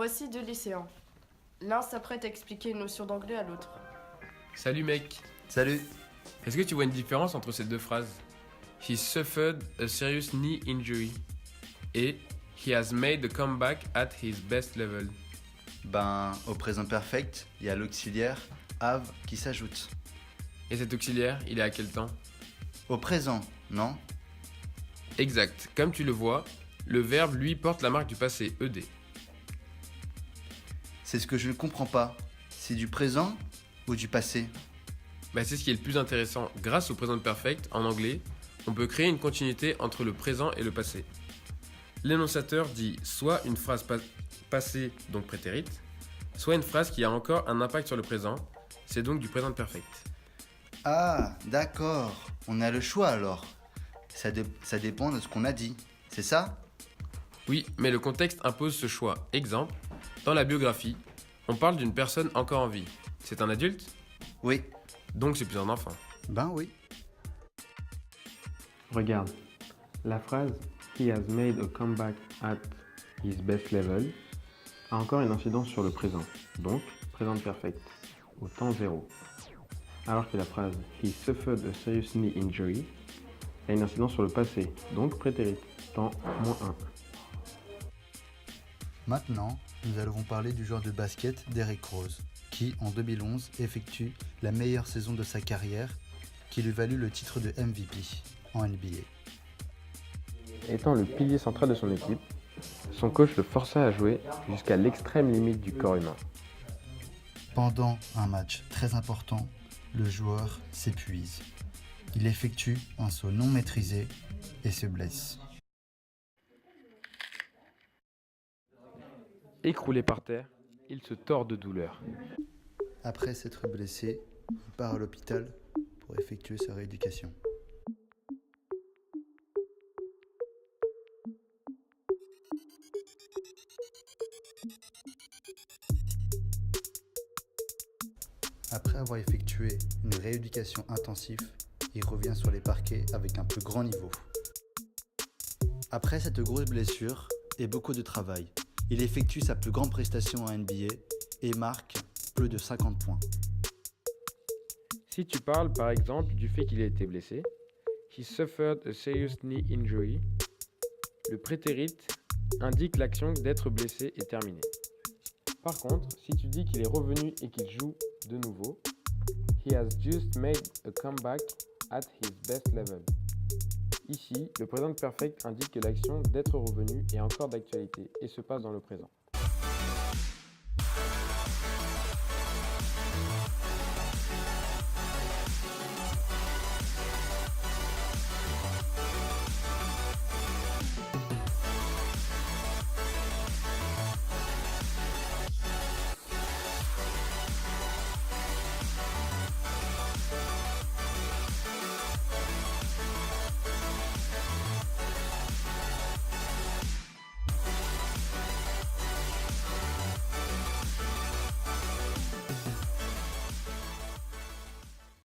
Voici deux lycéens. L'un s'apprête à expliquer une notion d'anglais à l'autre. Salut mec, Salut. est-ce que tu vois une différence entre ces deux phrases? He suffered a serious knee injury et he has made a comeback at his best level. Ben, au présent perfect, il y a l'auxiliaire have qui s'ajoute. Et cet auxiliaire, il est à quel temps? Au présent, non? Exact, comme tu le vois, le verbe lui porte la marque du passé ed. C'est ce que je ne comprends pas. C'est du présent ou du passé? C'est ce qui est le plus intéressant. Grâce au présent perfect en anglais, on peut créer une continuité entre le présent et le passé. L'énonciateur dit soit une phrase passée, donc prétérite, soit une phrase qui a encore un impact sur le présent, c'est donc du présent perfect. Ah, d'accord. On a le choix alors. Ça dépend de ce qu'on a dit. C'est ça? Oui, mais le contexte impose ce choix. Exemple, dans la biographie, on parle d'une personne encore en vie. C'est un adulte, Oui. donc c'est plus un enfant. Ben oui. Regarde, la phrase He has made a comeback at his best level a encore une incidence sur le présent, donc présent perfect, au temps 0. Alors que la phrase He suffered a serious knee injury a une incidence sur le passé, donc prétérit, temps -1. Maintenant, nous allons parler du joueur de basket Derrick Rose, qui en 2011 effectue la meilleure saison de sa carrière, qui lui valut le titre de MVP en NBA. Étant le pilier central de son équipe, son coach le força à jouer jusqu'à l'extrême limite du corps humain. Pendant un match très important, le joueur s'épuise. Il effectue un saut non maîtrisé et se blesse. Écroulé par terre, il se tord de douleur. Après s'être blessé, il part à l'hôpital pour effectuer sa rééducation. Après avoir effectué une rééducation intensive, il revient sur les parquets avec un plus grand niveau. Après cette grosse blessure et beaucoup de travail, il effectue sa plus grande prestation en NBA et marque plus de 50 points. Si tu parles par exemple du fait qu'il ait été blessé, he suffered a serious knee injury, le prétérit indique l'action d'être blessé est terminée. Par contre, si tu dis qu'il est revenu et qu'il joue de nouveau, he has just made a comeback at his best level. Ici, le présent perfect indique que l'action d'être revenu est encore d'actualité et se passe dans le présent.